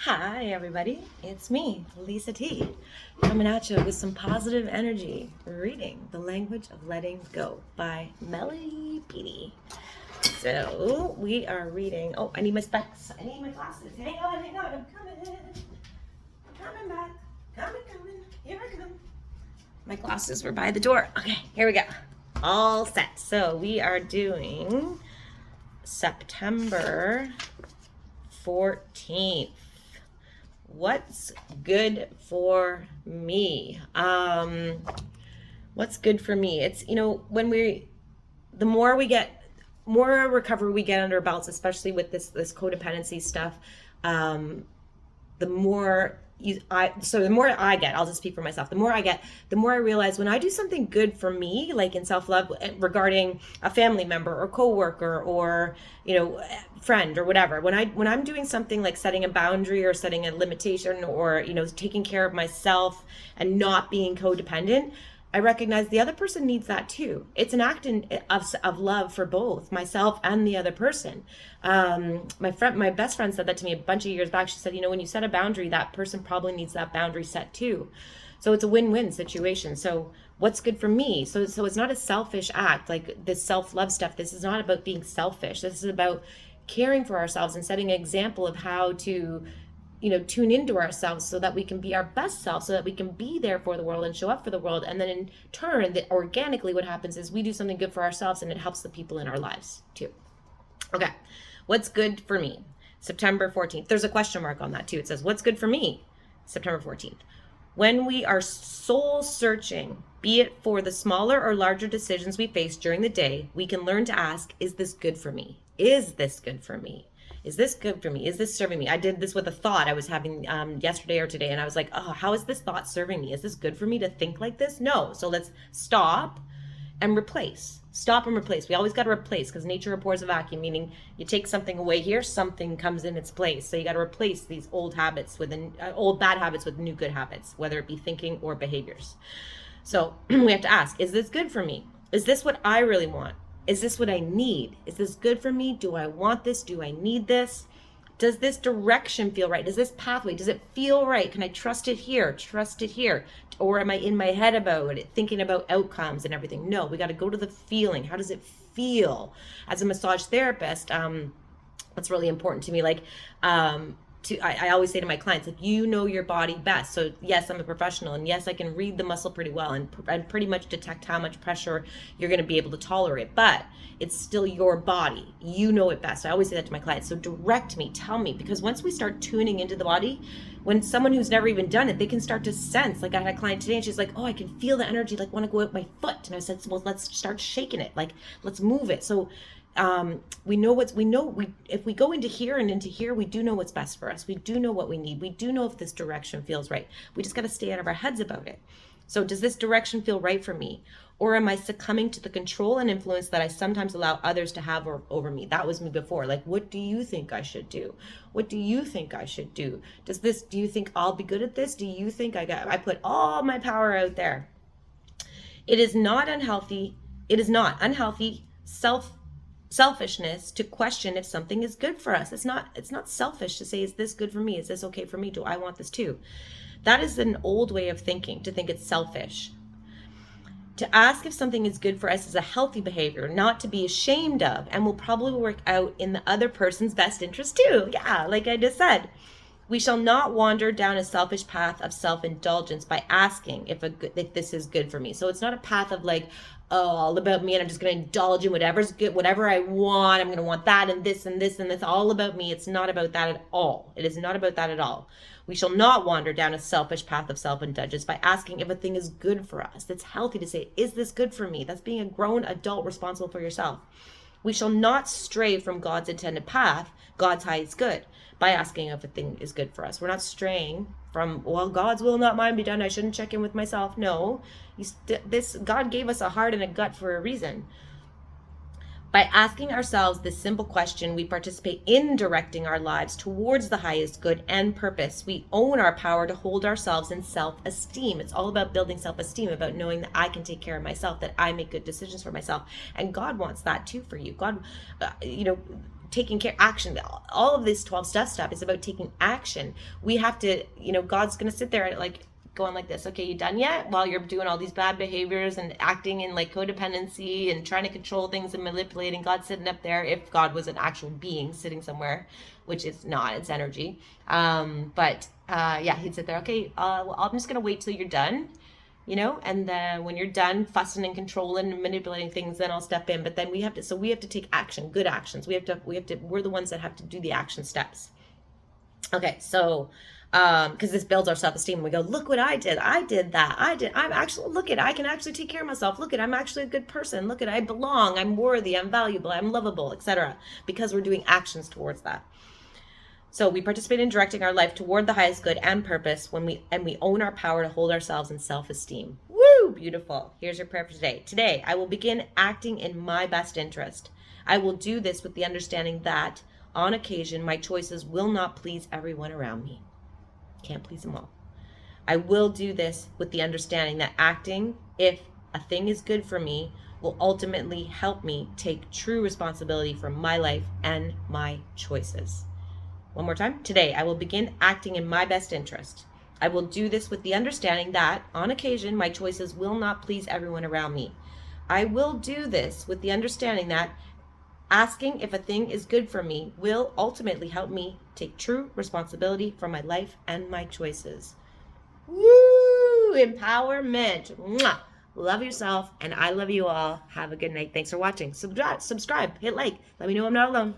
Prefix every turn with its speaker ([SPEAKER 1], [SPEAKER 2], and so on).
[SPEAKER 1] Hi everybody, it's me, LisaT, coming at you with some positive energy, reading The Language of Letting Go by Beattie. So we are reading, I need my specs, I need my glasses, hang on, I'm coming back, coming, here I come. My glasses were by the door. Okay, here we go, all set. So we are doing September 14th. What's good for me? What's good for me? It's, when the more recovery we get under our belts, especially with this codependency stuff, the more the more I get, I'll just speak for myself. The more I get, the more I realize when I do something good for me, like in self-love regarding a family member or coworker or, friend or whatever, when I'm doing something like setting a boundary or setting a limitation or, taking care of myself and not being codependent, I recognize the other person needs that too. It's an act of love for both myself and the other person. My best friend said that to me a bunch of years back. She said, when you set a boundary, that person probably needs that boundary set too. So it's a win-win situation. So what's good for me? So it's not a selfish act like this self-love stuff. This is not about being selfish. This is about caring for ourselves and setting an example of how to tune into ourselves so that we can be our best self, so that we can be there for the world and show up for the world. And then in turn, organically what happens is we do something good for ourselves and it helps the people in our lives too. Okay, what's good for me? September 14th. There's a question mark on that too. It says, what's good for me? September 14th. When we are soul searching, be it for the smaller or larger decisions we face during the day, we can learn to ask, is this good for me? Is this good for me? Is this good for me? Is this serving me? I did this with a thought I was having yesterday or today, and I was like, oh, how is this thought serving me? Is this good for me to think like this? No. So let's stop and replace. Stop and replace. We always got to replace because nature abhors a vacuum, meaning you take something away here, something comes in its place. So you got to replace these old habits old bad habits with new good habits, whether it be thinking or behaviors. So we have to ask, is this good for me? Is this what I really want? Is this what I need? Is this good for me? Do I want this? Do I need this? Does this direction feel right? Does this pathway, does it feel right? Can I trust it here? Trust it here? Or am I in my head about it, thinking about outcomes and everything? No, we got to go to the feeling. How does it feel? As a massage therapist, that's really important to me. Like, I always say to my clients, like, you know your body best. So yes, I'm a professional, and yes, I can read the muscle pretty well and pretty much detect how much pressure you're going to be able to tolerate, but it's still your body. You know it best. I always say that to my clients. So direct me, tell me, because once we start tuning into the body, when someone who's never even done it, they can start to sense. Like I had a client today and she's like, oh, I can feel the energy, like want to go out my foot. And I said, well, let's start shaking it. Like, let's move it. So if we go into here and into here, we do know what's best for us. We do know what we need. We do know if this direction feels right. We just got to stay out of our heads about it. So does this direction feel right for me? Or am I succumbing to the control and influence that I sometimes allow others to have over me? That was me before. Like, what do you think I should do? What do you think I should do? Do you think I'll be good at this? Do you think I put all my power out there? It is not unhealthy. It is not unhealthy selfishness to question if something is good for us. It's not selfish to say, is this good for me? Is this okay for me? Do I want this too? That is an old way of thinking, to think it's selfish. To ask if something is good for us is a healthy behavior, not to be ashamed of, and will probably work out in the other person's best interest too. Yeah, like I just said. We shall not wander down a selfish path of self-indulgence by asking if this is good for me. So it's not a path of like, oh, all about me and I'm just going to indulge in whatever's good, whatever I want. I'm going to want that and this and this and this, all about me. It's not about that at all. It is not about that at all. We shall not wander down a selfish path of self-indulgence by asking if a thing is good for us. It's healthy to say, is this good for me? That's being a grown adult responsible for yourself. We shall not stray from God's intended path, God's highest good, by asking if a thing is good for us. We're not straying from, well, God's will, not mine, be done. I shouldn't check in with myself. No, God gave us a heart and a gut for a reason. By asking ourselves this simple question, we participate in directing our lives towards the highest good and purpose. We own our power to hold ourselves in self-esteem. It's all about building self-esteem, about knowing that I can take care of myself, that I make good decisions for myself. And God wants that too for you. God, taking care, action. All of this 12 step stuff is about taking action. We have to, God's going to sit there like going like this. Okay, you done yet? While you're doing all these bad behaviors and acting in like codependency and trying to control things and manipulating. God's sitting up there, if God was an actual being sitting somewhere, which it's not, it's energy. Yeah, he'd sit there. Okay, well, I'm just going to wait till you're done. And then when you're done fussing and controlling and manipulating things, then I'll step in. But then we have to take action, good actions. We're the ones that have to do the action steps. Okay, so, because this builds our self-esteem. We go, look what I did. I did that. I can actually take care of myself. Look at, I'm actually a good person. Look at, I belong. I'm worthy. I'm valuable. I'm lovable, etc. Because we're doing actions towards that. So we participate in directing our life toward the highest good and purpose when we own our power to hold ourselves in self-esteem. Woo! Beautiful. Here's your prayer for today. Today, I will begin acting in my best interest. I will do this with the understanding that, on occasion, my choices will not please everyone around me. Can't please them all. I will do this with the understanding that acting, if a thing is good for me, will ultimately help me take true responsibility for my life and my choices. One more time. Today, I will begin acting in my best interest. I will do this with the understanding that, on occasion, my choices will not please everyone around me. I will do this with the understanding that asking if a thing is good for me will ultimately help me take true responsibility for my life and my choices. Woo! Empowerment. Mwah! Love yourself, and I love you all. Have a good night. Thanks for watching. Subscribe. Hit like. Let me know I'm not alone.